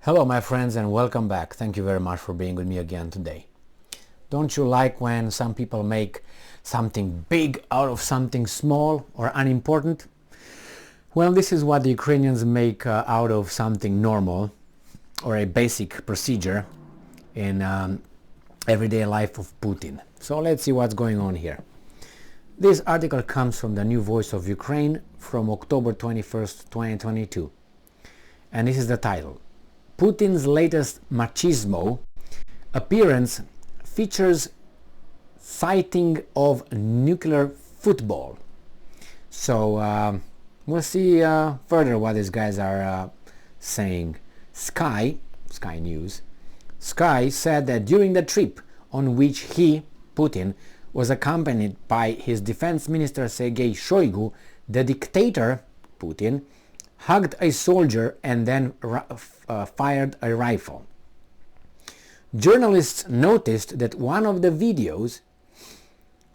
Hello my friends and welcome back. Thank you very much for being with me again today. Don't you like when some people make something big out of something small or unimportant? Well, this is what the Ukrainians make out of something normal or a basic procedure in everyday life of Putin. So let's see what's going on here. This article comes from the New Voice of Ukraine from October 21st, 2022. And this is the title. Putin's latest machismo appearance features sighting of nuclear football. So we'll see further what these guys are saying. Sky News said that during the trip on which Putin, was accompanied by his defense minister Sergei Shoigu, the dictator, Putin, hugged a soldier and then fired a rifle. Journalists noticed that one of the videos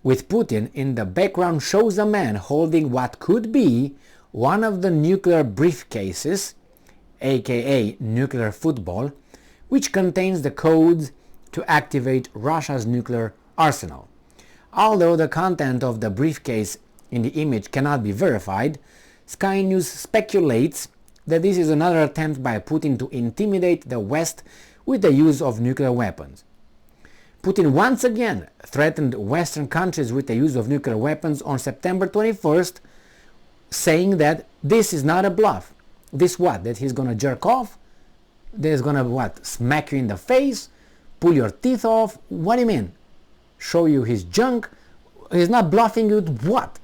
with Putin in the background shows a man holding what could be one of the nuclear briefcases, aka nuclear football, which contains the codes to activate Russia's nuclear arsenal. Although the content of the briefcase in the image cannot be verified, Sky News speculates that this is another attempt by Putin to intimidate the West with the use of nuclear weapons. Putin once again threatened Western countries with the use of nuclear weapons on September 21st, saying that this is not a bluff. This what? That he's gonna jerk off? That he's gonna what? Smack you in the face? Pull your teeth off? What do you mean? Show you his junk? He's not bluffing you with what?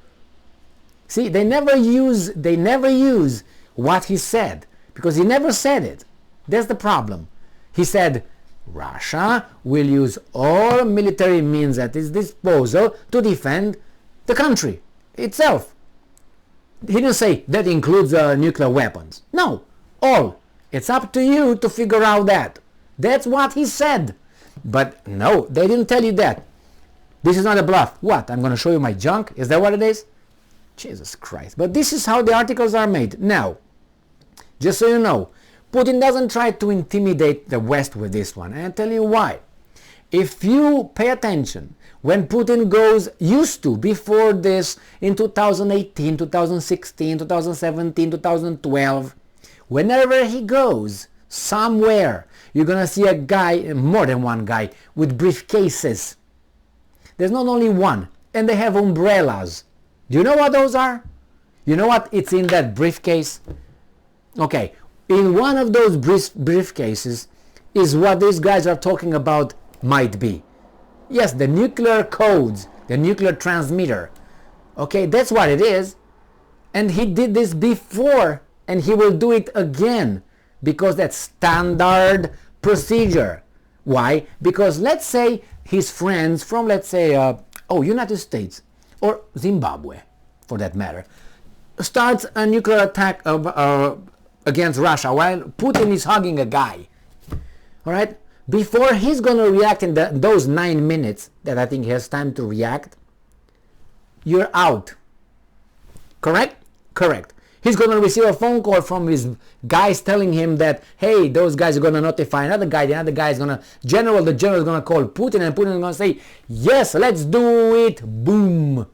See, they never use what he said, because he never said it. That's the problem. He said Russia will use all military means at its disposal to defend the country itself. He didn't say that includes nuclear weapons. No, all. It's up to you to figure out that. That's what he said. But no, they didn't tell you that. This is not a bluff. What? I'm going to show you my junk? Is that what it is? Jesus Christ. But this is how the articles are made. Now, just so you know, Putin doesn't try to intimidate the West with this one. And I'll tell you why. If you pay attention, when Putin used to, before this, in 2018, 2016, 2017, 2012, whenever he goes somewhere, you're going to see a guy, more than one guy, with briefcases. There's not only one, and they have umbrellas. Do you know what those are? You know what it's in that briefcase? Okay, in one of those briefcases is what these guys are talking about might be. Yes, the nuclear codes, the nuclear transmitter. Okay, that's what it is. And he did this before, and he will do it again, because that's standard procedure. Why? Because let's say his friends from, let's say, United States, or Zimbabwe, for that matter, starts a nuclear attack against Russia while Putin is hugging a guy. All right? Before he's going to react in those 9 minutes that I think he has time to react, you're out. Correct? Correct. He's going to receive a phone call from his guys telling him that, hey, those guys are going to notify another guy. The other guy is going to, the general is going to call Putin, and Putin is going to say, yes, let's do it. Boom.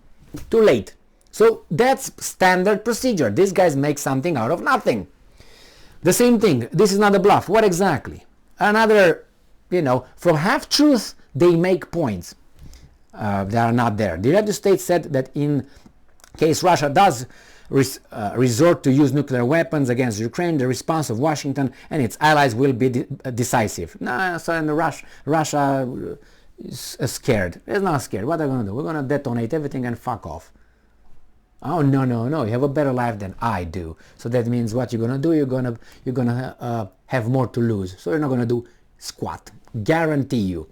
Too late. So that's standard procedure. These guys make something out of nothing. The same thing. This is not a bluff. What exactly? Another, from half-truth, they make points that are not there. The United States said that in case Russia does resort to use nuclear weapons against Ukraine, the response of Washington and its allies will be decisive. Russia is scared. It's not scared. What are they going to do? We're going to detonate everything and fuck off. Oh, no. You have a better life than I do. So that means what you're going to do, you're going to have more to lose. So you're not going to do squat. Guarantee you.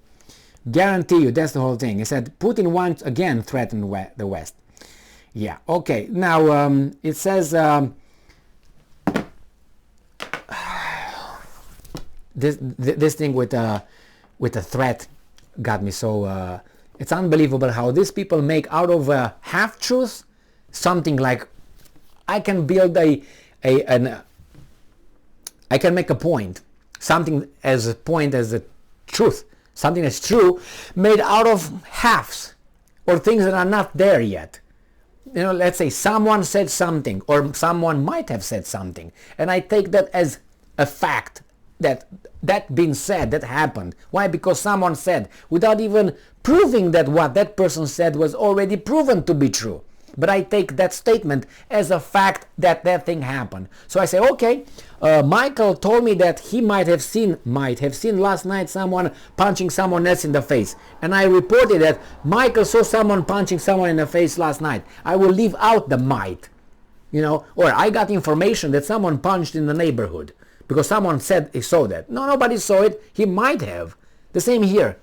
That's the whole thing. He said Putin once again threatened the West. Yeah, okay. Now, it says this thing with a threat got me so... it's unbelievable how these people make out of half-truths something like, I can build I can make a point something as a point as a truth, something that's true, made out of halves or things that are not there yet. You know, let's say someone said something, or someone might have said something, and I take that as a fact, that being said, that happened. Why? Because someone said, without even proving that what that person said was already proven to be true. But I take that statement as a fact that that thing happened. So I say, okay, Michael told me that he might have seen last night someone punching someone else in the face. And I reported that Michael saw someone punching someone in the face last night. I will leave out the might, you know, or I got information that someone punched in the neighborhood because someone said he saw that. No, nobody saw it. He might have. The same here.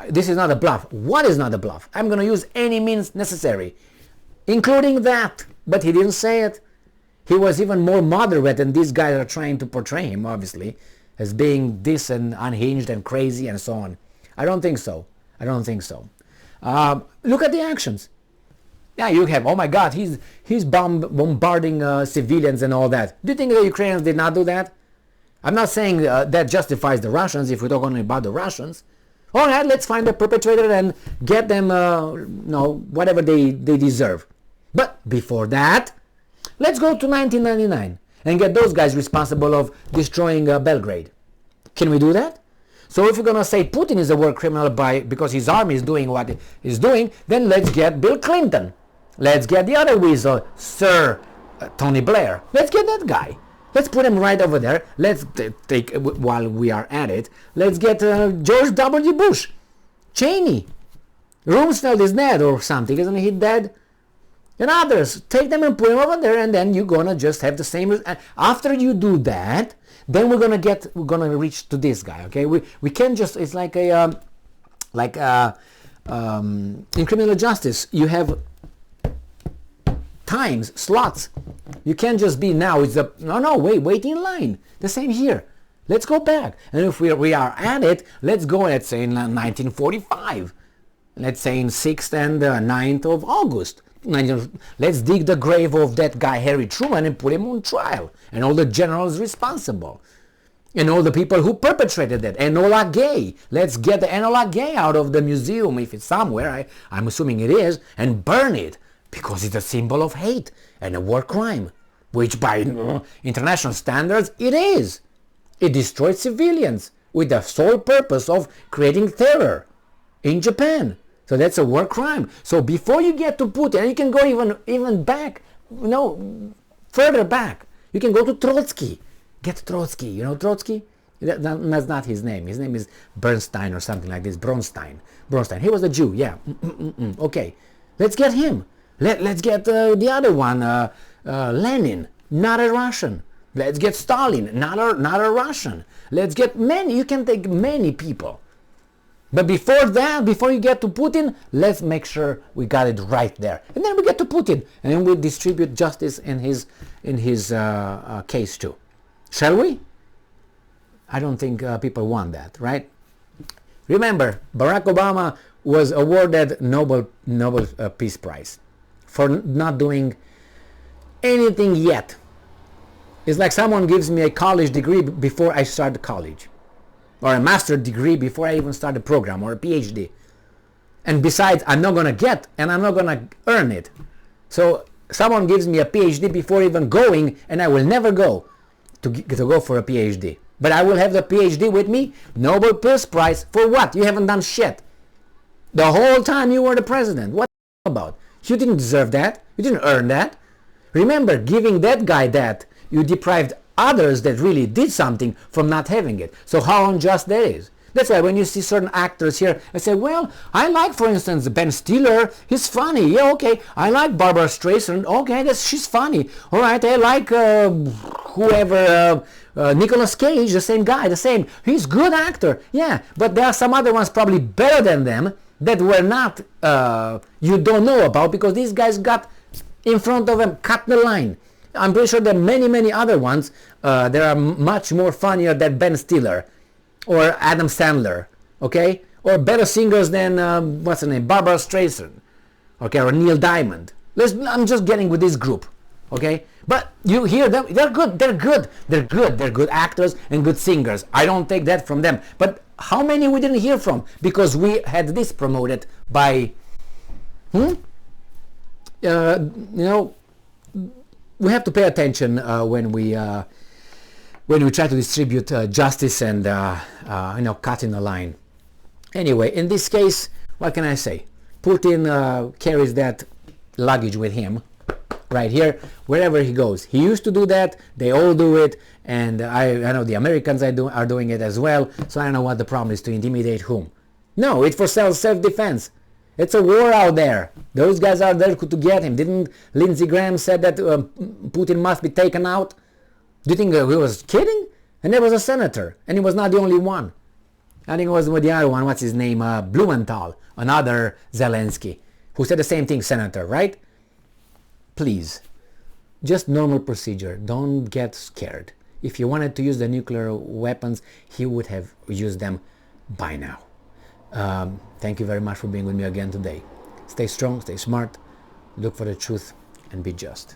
This is not a bluff. What is not a bluff? I'm going to use any means necessary, including that. But he didn't say it. He was even more moderate than these guys are trying to portray him, obviously, as being this and unhinged and crazy and so on. I don't think so. I don't think so. Look at the actions. Yeah, you have, oh my God, he's bombarding civilians and all that. Do you think the Ukrainians did not do that? I'm not saying that justifies the Russians if we're talking about the Russians. All right, let's find the perpetrator and get them, whatever they deserve. But before that, let's go to 1999 and get those guys responsible of destroying Belgrade. Can we do that? So if we're going to say Putin is a war criminal because his army is doing what he's doing, then let's get Bill Clinton. Let's get the other weasel, Sir Tony Blair. Let's get that guy. Let's put him right over there. Let's take, while we are at it, let's get George W. Bush, Cheney. Rumsfeld is dead or something, isn't he dead? And others. Take them and put them over there, and then you're going to just have the same. After you do that, then we're going to reach to this guy, okay? We can't just, it's like in criminal justice, you have times, slots. You can't just be now, wait in line. The same here. Let's go back. And if we are at it, let's go, let's say in 1945. Let's say in 6th and 9th of August. Let's dig the grave of that guy Harry Truman and put him on trial. And all the generals responsible. And all the people who perpetrated that. Enola Gay. Let's get the Enola Gay out of the museum, if it's somewhere. I'm assuming it is. And burn it. Because it's a symbol of hate and a war crime. Which by international standards, it is. It destroyed civilians with the sole purpose of creating terror in Japan. So that's a war crime. So before you get to Putin, and you can go even back, further back. You can go to Trotsky. Get Trotsky. You know Trotsky? That's not his name. His name is Bernstein or something like this. Bronstein. He was a Jew, yeah. Okay. Let's get him. Let's get the other one, Lenin, not a Russian. Let's get Stalin, not a Russian. Let's get many. You can take many people. But before that, before you get to Putin, let's make sure we got it right there. And then we get to Putin, and then we distribute justice in his case too. Shall we? I don't think people want that, right? Remember, Barack Obama was awarded Nobel Peace Prize for not doing anything yet. It's like someone gives me a college degree before I start college, or a master's degree before I even start a program, or a PhD. And besides, I'm not going to get, and I'm not going to earn it. So someone gives me a PhD before even going, and I will never go to go for a PhD. But I will have the PhD with me. Nobel Peace Prize for what? You haven't done shit. The whole time you were the president. What about? You didn't deserve that. You didn't earn that. Remember, giving that guy that, you deprived others that really did something from not having it. So how unjust that is. That's why when you see certain actors here, I say, well, I like, for instance, Ben Stiller. He's funny. Yeah, okay. I like Barbara Streisand. Okay, she's funny. All right, I like Nicolas Cage, the same guy, the same. He's good actor. Yeah, but there are some other ones probably better than them that were not, you don't know about, because these guys got in front of them, cut the line. I'm pretty sure there are many, many other ones that are much more funnier than Ben Stiller or Adam Sandler, okay? Or better singers than, Barbara Streisand, okay, or Neil Diamond. I'm just getting with this group, Okay, but you hear them, they're good actors and good singers. I don't take that from them. But how many we didn't hear from because we had this promoted by you know, we have to pay attention when we try to distribute justice and you know, cut in the line. Anyway, in this case, what can I say? Putin carries that luggage with him right here wherever he goes. He used to do that, they all do it, and I know the Americans are doing it as well. So I don't know what the problem is to intimidate whom. No, it's for self-defense. It's a war out there. Those guys are there to get him. Didn't Lindsey Graham said that Putin must be taken out? Do you think he was kidding? And there was a senator, and he was not the only one. I think it was the other one, what's his name, Blumenthal, another Zelensky, who said the same thing, senator, right? Please, just normal procedure. Don't get scared. If he wanted to use the nuclear weapons, he would have used them by now. Thank you very much for being with me again today. Stay strong, stay smart, look for the truth, and be just.